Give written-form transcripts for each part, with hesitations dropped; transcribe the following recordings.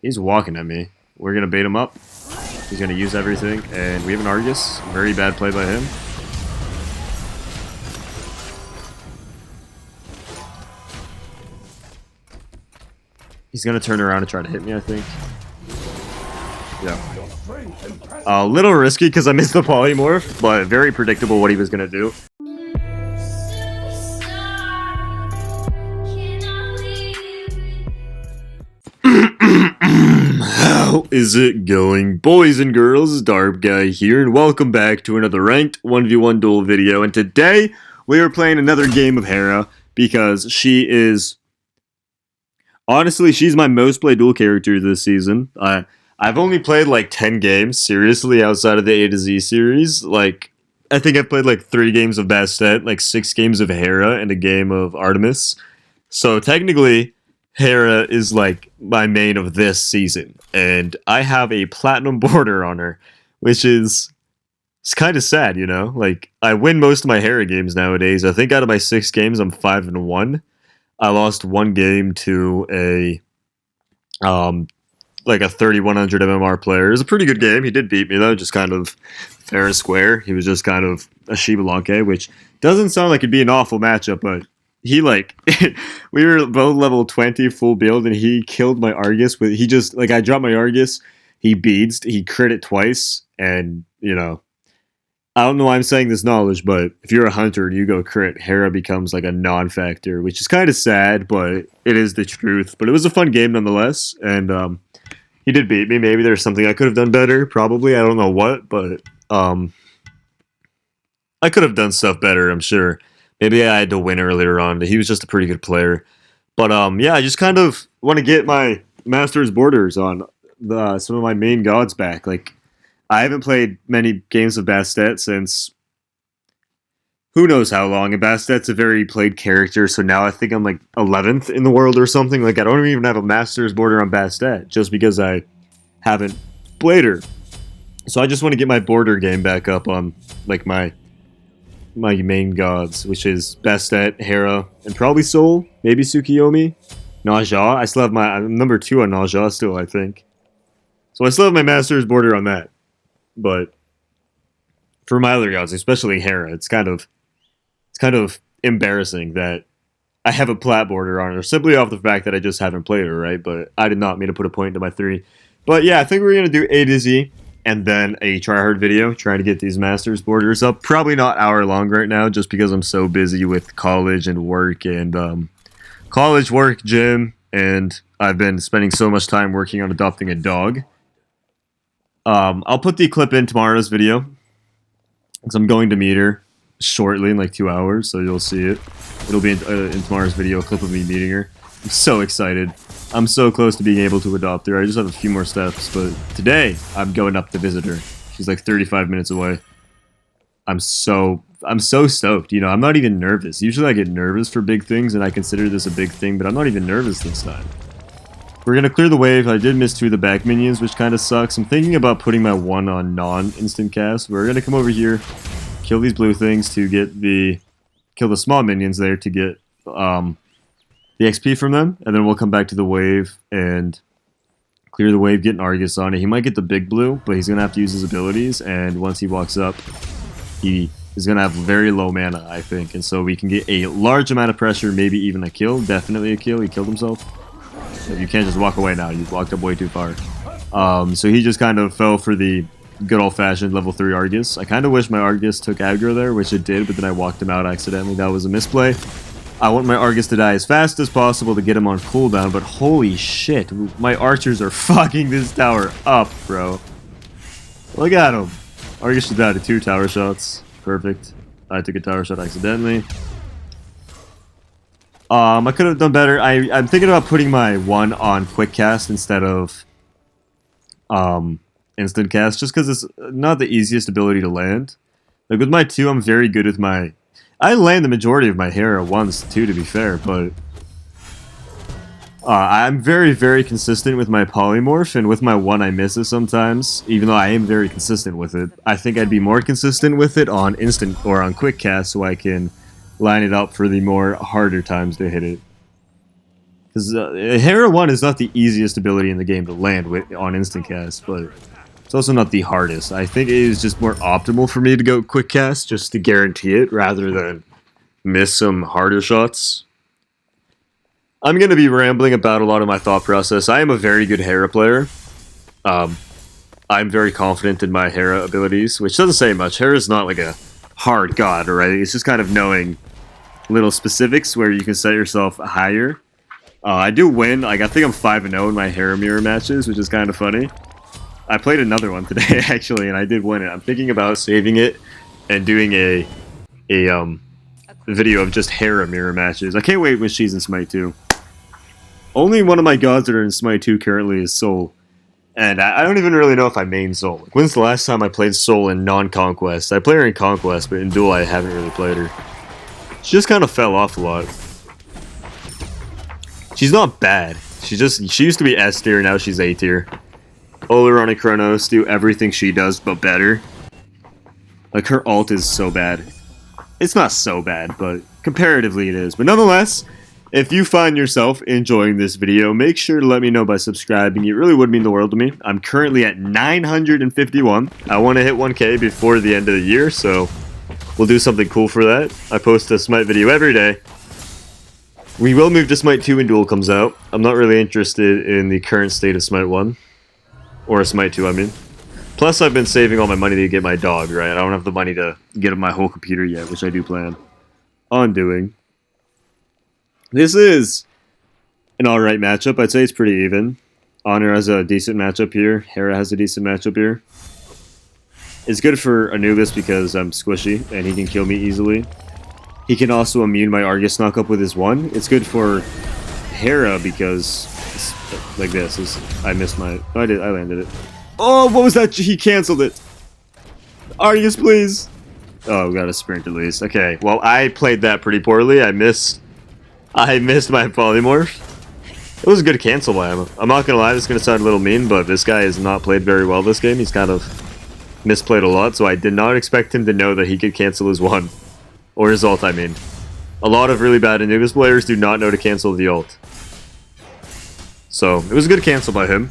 He's walking at me. We're gonna bait him up. He's gonna use everything, and we have an Argus. Very bad play by him. He's gonna turn around and try to hit me, I think. Yeah. A little risky because I missed the polymorph, but very predictable what he was gonna do. How is it going, boys and girls? darbiie here, and welcome back to another ranked 1v1 duel video. And today we are playing another game of Hera because she is, honestly, she's my most played duel character this season. I've only played like 10 games seriously outside of the A to Z series. Like, I think I've played like 3 games of Bastet, like 6 games of Hera, and a game of Artemis. So technically, Hera is like my main of this season, and I have a platinum border on her, which is it's kind of sad, you know. Like, I win most of my Hera games nowadays. I think out of my 6 games, I'm 5-1. I lost 1 game to a like a 3100 MMR player. It was a pretty good game. He did beat me though, just kind of fair and square. He was just kind of a Shiba Lanke, which doesn't sound like it'd be an awful matchup, but he like we were both level 20 full build, and he killed my Argus with he just like I dropped my Argus, he beads, he crit it twice, and you know, I don't know why I'm saying this knowledge, but if you're a hunter and you go crit, Hera becomes like a non-factor, which is kind of sad, but it is the truth. But it was a fun game nonetheless, and he did beat me. Maybe there's something I could have done better, probably, I don't know what, but I could have done stuff better, I'm sure. Maybe I had to win earlier on. He was just a pretty good player. But yeah, I just kind of want to get my Masters borders on some of my main gods back. Like, I haven't played many games of Bastet since who knows how long. And Bastet's a very played character, so now I think I'm like 11th in the world or something. Like, I don't even have a Masters border on Bastet just because I haven't played her. So I just want to get my border game back up on like my main gods, which is Bastet, Hera, and probably Soul, maybe Tsukiyomi, Naja. I still have I'm number 2 on Naja still, I think. So I still have my Masters border on that. But for my other gods, especially Hera, it's kind of embarrassing that I have a plat border on her simply off the fact that I just haven't played her, right? But I did not mean to put a point into my 3. But yeah, I think we're gonna do A to Z, and then a tryhard video trying to get these Masters borders up. Probably not hour long right now, just because I'm so busy with college and work, and college, work, gym, and I've been spending so much time working on adopting a dog. I'll put the clip in tomorrow's video, because I'm going to meet her shortly in like 2 hours, so you'll see it. It'll be in tomorrow's video, a clip of me meeting her. I'm so excited. I'm so close to being able to adopt her. I just have a few more steps, but today I'm going up to visit her. She's like 35 minutes away. I'm so stoked. You know, I'm not even nervous. Usually I get nervous for big things, and I consider this a big thing, but I'm not even nervous this time. We're gonna clear the wave. I did miss 2 of the back minions, which kind of sucks. I'm thinking about putting my 1 on non-instant cast. We're gonna come over here, kill these blue things to get kill the small minions there to get the XP from them, and then we'll come back to the wave and clear the wave, get an Argus on it. He might get the big blue, but he's going to have to use his abilities, and once he walks up, he is going to have very low mana, I think, and so we can get a large amount of pressure, maybe even a kill, definitely a kill. He killed himself. So you can't just walk away now, you've walked up way too far. So he just kind of fell for the good old-fashioned level 3 Argus. I kind of wish my Argus took aggro there, which it did, but then I walked him out accidentally. That was a misplay. I want my Argus to die as fast as possible to get him on cooldown, but holy shit, my archers are fucking this tower up, bro. Look at him. Argus should die to 2 tower shots. Perfect. I took a tower shot accidentally. I could have done better. I'm thinking about putting my 1 on quick cast instead of instant cast, just because it's not the easiest ability to land. Like, with my 2, I'm very good with my... I land the majority of my Hera 1s too, to be fair, but I'm very, very consistent with my polymorph, and with my 1 I miss it sometimes, even though I am very consistent with it. I think I'd be more consistent with it on instant or on quick cast, so I can line it up for the more harder times to hit it. Because Hera 1 is not the easiest ability in the game to land with on instant cast, but it's also not the hardest. I think it is just more optimal for me to go quick cast just to guarantee it rather than miss some harder shots. I'm going to be rambling about a lot of my thought process. I am a very good Hera player. I'm very confident in my Hera abilities, which doesn't say much. Hera's not like a hard god, right? It's just kind of knowing little specifics where you can set yourself higher. I do win. Like, I think I'm 5-0 in my Hera mirror matches, which is kind of funny. I played another one today, actually, and I did win it. I'm thinking about saving it and doing a video of just Hera mirror matches. I can't wait when she's in Smite 2. Only one of my gods that are in Smite 2 currently is Soul. And I don't even really know if I main Soul. Like, when's the last time I played Soul in non-Conquest? I play her in Conquest, but in Duel I haven't really played her. She just kind of fell off a lot. She's not bad. She used to be S tier, now she's A tier. Oleron and Chronos do everything she does, but better. Like, her ult is so bad. It's not so bad, but comparatively it is. But nonetheless, if you find yourself enjoying this video, make sure to let me know by subscribing. It really would mean the world to me. I'm currently at 951. I want to hit 1K before the end of the year, so we'll do something cool for that. I post a Smite video every day. We will move to Smite 2 when Duel comes out. I'm not really interested in the current state of Smite 1. Or Smite 2, I mean. Plus, I've been saving all my money to get my dog, right? I don't have the money to get my whole computer yet, which I do plan on doing. This is an alright matchup. I'd say it's pretty even. Honor has a decent matchup here. Hera has a decent matchup here. It's good for Anubis because I'm squishy and he can kill me easily. He can also immune my Argus knockup with his 1. It's good for Hera because it's like this. I missed my... Oh, I landed it. Oh, what was that? He canceled it. Argus, please. Oh, we got a sprint at least. Okay, well, I played that pretty poorly. I missed my polymorph. It was a good cancel by him. I'm not gonna lie, this is gonna sound a little mean, but this guy has not played very well this game. He's kind of misplayed a lot, so I did not expect him to know that he could cancel his 1. Or his ult, I mean. A lot of really bad Anubis players do not know to cancel the ult. So, it was a good cancel by him.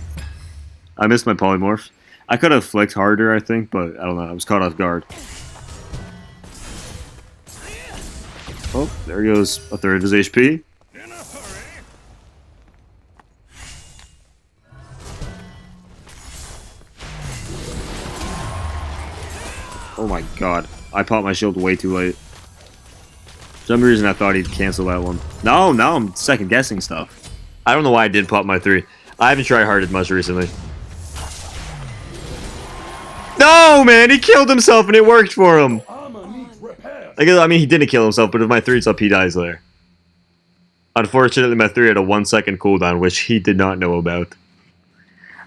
I missed my polymorph. I could have flicked harder, I think, but I don't know. I was caught off guard. Oh, there goes a third of his HP. Oh my god. I popped my shield way too late. For some reason I thought he'd cancel that one. No, now I'm second guessing stuff. I don't know why I did pop my 3. I haven't try-harded much recently. No, man! He killed himself and it worked for him! I mean, he didn't kill himself, but if my 3's up, he dies there. Unfortunately, my 3 had a 1-second cooldown, which he did not know about.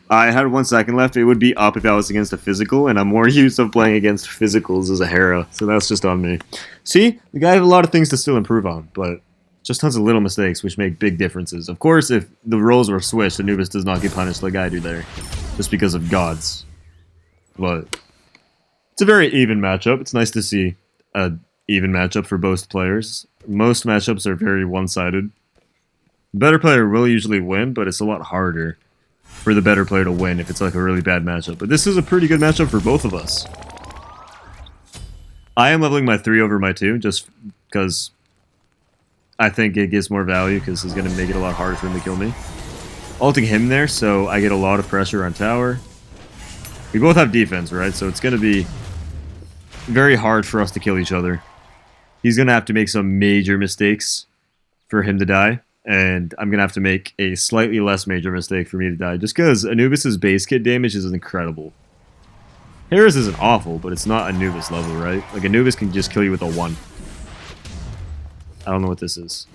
I had 1 second left. It would be up if I was against a physical, and I'm more used to playing against physicals as a Hera, so that's just on me. See? The guy has a lot of things to still improve on, but just tons of little mistakes, which make big differences. Of course, if the roles were switched, Anubis does not get punished like I do there, just because of gods. But it's a very even matchup. It's nice to see a even matchup for both players. Most matchups are very one-sided. The better player will usually win, but it's a lot harder for the better player to win if it's like a really bad matchup. But this is a pretty good matchup for both of us. I am leveling my 3 over my 2, just because I think it gives more value, because it's going to make it a lot harder for him to kill me. Ulting him there, so I get a lot of pressure on tower. We both have defense, right? So it's going to be very hard for us to kill each other. He's going to have to make some major mistakes for him to die. And I'm going to have to make a slightly less major mistake for me to die. Just because Anubis' base kit damage is incredible. Hera's isn't awful, but it's not Anubis level, right? Like, Anubis can just kill you with a 1. I don't know what this is.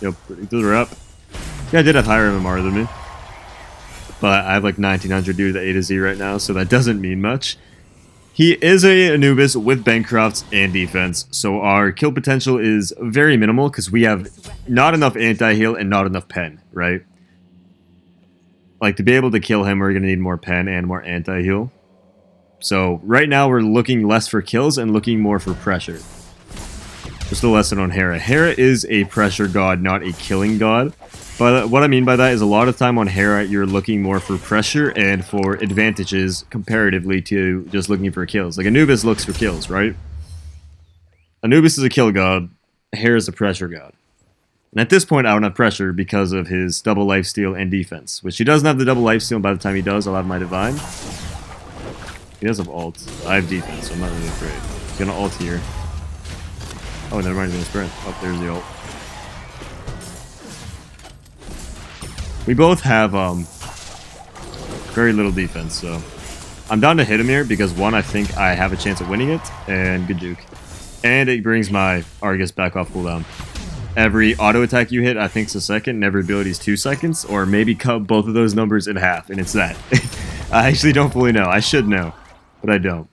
Yep, those are up. Yeah, I did have higher MMR than me. But I have like 1900 due to the A to Z right now, so that doesn't mean much. He is a Anubis with Bancrofts and defense, so our kill potential is very minimal because we have not enough anti-heal and not enough pen, right? Like, to be able to kill him, we're going to need more pen and more anti-heal. So right now we're looking less for kills and looking more for pressure. Just a lesson on Hera. Hera is a pressure god, not a killing god. But what I mean by that is a lot of time on Hera, you're looking more for pressure and for advantages comparatively to just looking for kills. Like Anubis looks for kills, right? Anubis is a kill god. Hera is a pressure god. And at this point, I don't have pressure because of his double lifesteal and defense. Which he doesn't have the double lifesteal, and by the time he does, I'll have my divine. He does have ult. I have defense, so I'm not really afraid. He's gonna ult here. Oh, never mind, he's gonna sprint. Oh, there's the ult. We both have very little defense, so I'm down to hit him here because one, I think I have a chance of winning it, and good juke. And it brings my Argus back off cooldown. Every auto attack you hit, I think, is a second, and every ability is 2 seconds, or maybe cut both of those numbers in half, and it's that. I actually don't fully know. I should know, but I don't.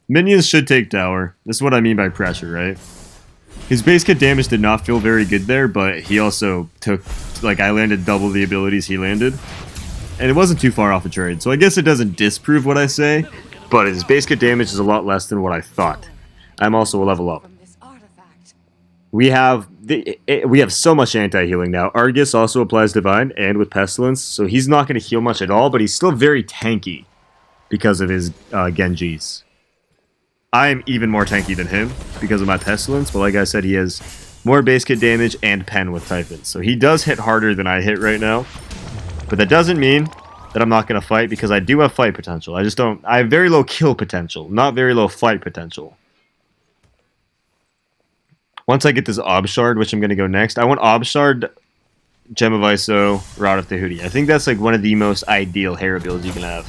Minions should take tower. This is what I mean by pressure, right? His base kit damage did not feel very good there, but he also took, like, I landed double the abilities he landed. And it wasn't too far off a trade, so I guess it doesn't disprove what I say, but his base kit damage is a lot less than what I thought. I'm also a level up. We have so much anti-healing now. Argus also applies Divine, and with Pestilence, so he's not going to heal much at all, but he's still very tanky because of his Genjis. I am even more tanky than him because of my Pestilence, but like I said, he has more base kit damage and pen with Typhon. So he does hit harder than I hit right now. But that doesn't mean that I'm not going to fight because I do have fight potential. I have very low kill potential, not very low fight potential. Once I get this Ob Shard, which I'm going to go next, I want Ob Shard, Gem of Iso, Rod of Tahuti. I think that's like one of the most ideal Hera builds you can have.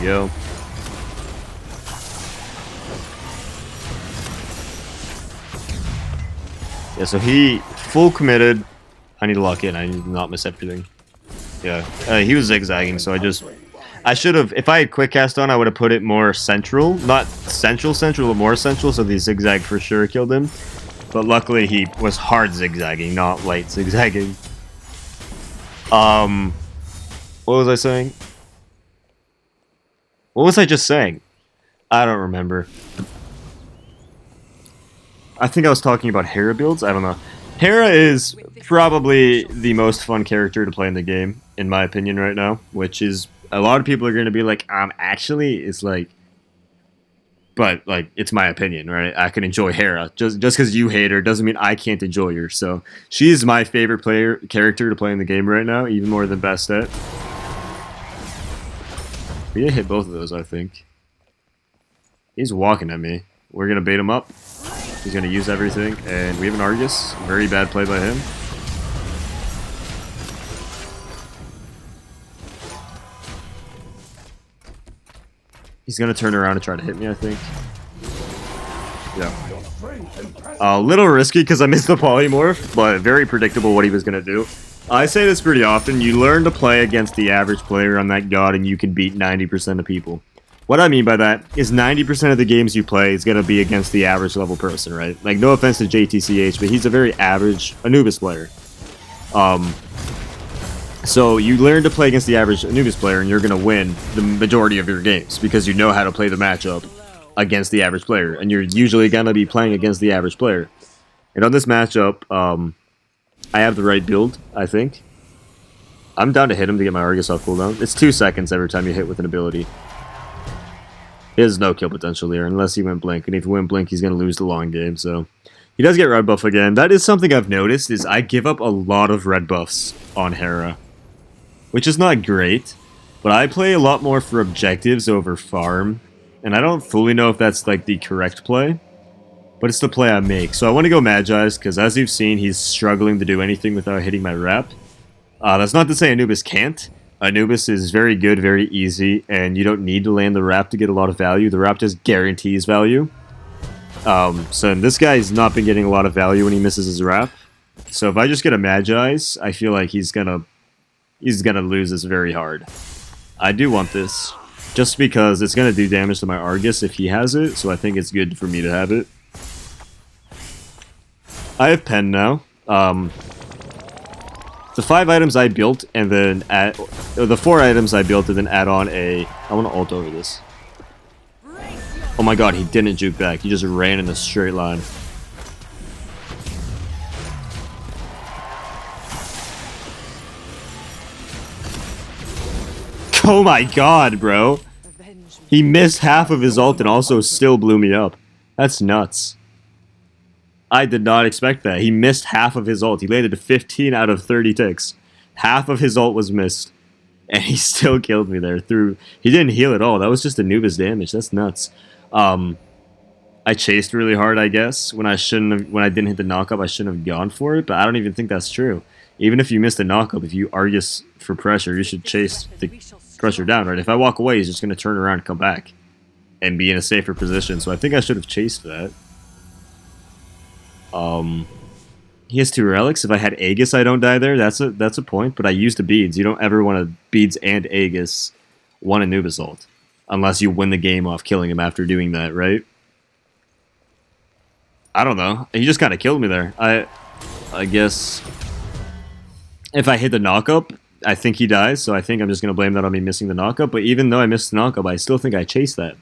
Go. Yeah, so he full committed. I need to lock in. I need to not miss everything. Yeah, he was zigzagging, so I should have, if I had quick cast on, I would have put it more central. Not central, but more central, so the zigzag for sure killed him. But luckily he was hard zigzagging, not light zigzagging. What was I saying? What was I just saying? I don't remember. I think I was talking about Hera builds. I don't know. Hera is probably the most fun character to play in the game, in my opinion, right now. Which is, a lot of people are going to be like, actually, it's like... But, like, it's my opinion, right? I can enjoy Hera. Just because you hate her doesn't mean I can't enjoy her. So, she's my favorite character to play in the game right now, even more than Bastet. We did hit both of those, I think. He's walking at me. We're going to bait him up. He's going to use everything. And we have an Argus. Very bad play by him. He's going to turn around and try to hit me, I think. Yeah. A little risky because I missed the polymorph, but very predictable what he was going to do. I say this pretty often. You learn to play against the average player on that god and you can beat 90% of people. What I mean by that is 90% of the games you play is going to be against the average level person, right? Like, no offense to JTCH, but he's a very average Anubis player. So you learn to play against the average Anubis player and you're going to win the majority of your games because you know how to play the matchup against the average player. And you're usually going to be playing against the average player. And on this matchup, I have the right build, I think. I'm down to hit him to get my Argus off cooldown. It's 2 seconds every time you hit with an ability. He has no kill potential here, unless he went Blink. And if he went Blink, he's going to lose the long game, so... He does get red buff again. That is something I've noticed, is I give up a lot of red buffs on Hera. Which is not great, but I play a lot more for objectives over farm. And I don't fully know if that's, like, the correct play. But it's the play I make. So I want to go Magi's, because as you've seen, he's struggling to do anything without hitting my rep. That's not to say Anubis can't. Anubis is very good, very easy, and you don't need to land the rep to get a lot of value. The rep just guarantees value. So this guy's not been getting a lot of value when he misses his rep. So if I just get a Magi's, I feel like he's gonna lose this very hard. I do want this, just because it's gonna do damage to my Argus if he has it, so I think it's good for me to have it. I have Pen now. So the 5 items I built and then the 4 items I built and then add on a... I want to ult over this. Oh my god, he didn't juke back. He just ran in a straight line. Oh my god, bro. He missed half of his ult and also still blew me up. That's nuts. I did not expect that. He missed half of his ult. He landed 15 out of 30 ticks. Half of his ult was missed. And he still killed me there through... He didn't heal at all. That was just Anubis damage. That's nuts. I chased really hard, I guess. When I didn't hit the knockup, I shouldn't have gone for it. But I don't even think that's true. Even if you missed a knockup, if you Argus for pressure, you should chase the pressure down, right? If I walk away, he's just going to turn around and come back. And be in a safer position. So I think I should have chased that. He has 2 relics. If I had Aegis, I don't die there. That's a point. But I used the beads. You don't ever want to beads and Aegis one Anubis ult, unless you win the game off killing him after doing that, right? I don't know. He just kind of killed me there. I guess if I hit the knockup, I think he dies. So I think I'm just gonna blame that on me missing the knockup. But even though I missed the knockup, I still think I chased that.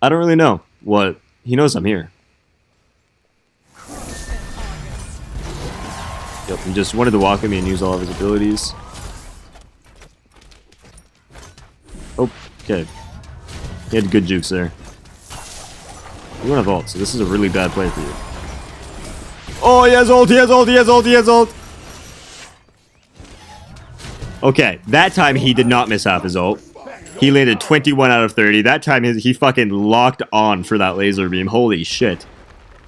I don't really know what he knows. I'm here. Yep, he just wanted to walk at me and use all of his abilities. Oh, okay. He had good jukes there. You don't have ult, so this is a really bad play for you. Oh, he has ult, he has ult, he has ult, he has ult! Okay, that time he did not miss half his ult. He landed 21 out of 30. That time he fucking locked on for that laser beam. Holy shit.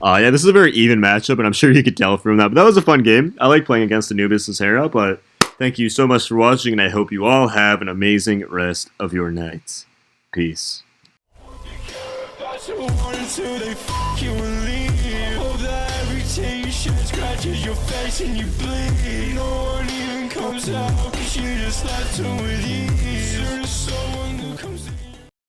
Yeah, this is a very even matchup, and I'm sure you could tell from that. But that was a fun game. I like playing against Anubis as Hera, but thank you so much for watching, and I hope you all have an amazing rest of your nights. Peace. Scratches your face and you bleed. No one even comes out, 'cause you just left her with you.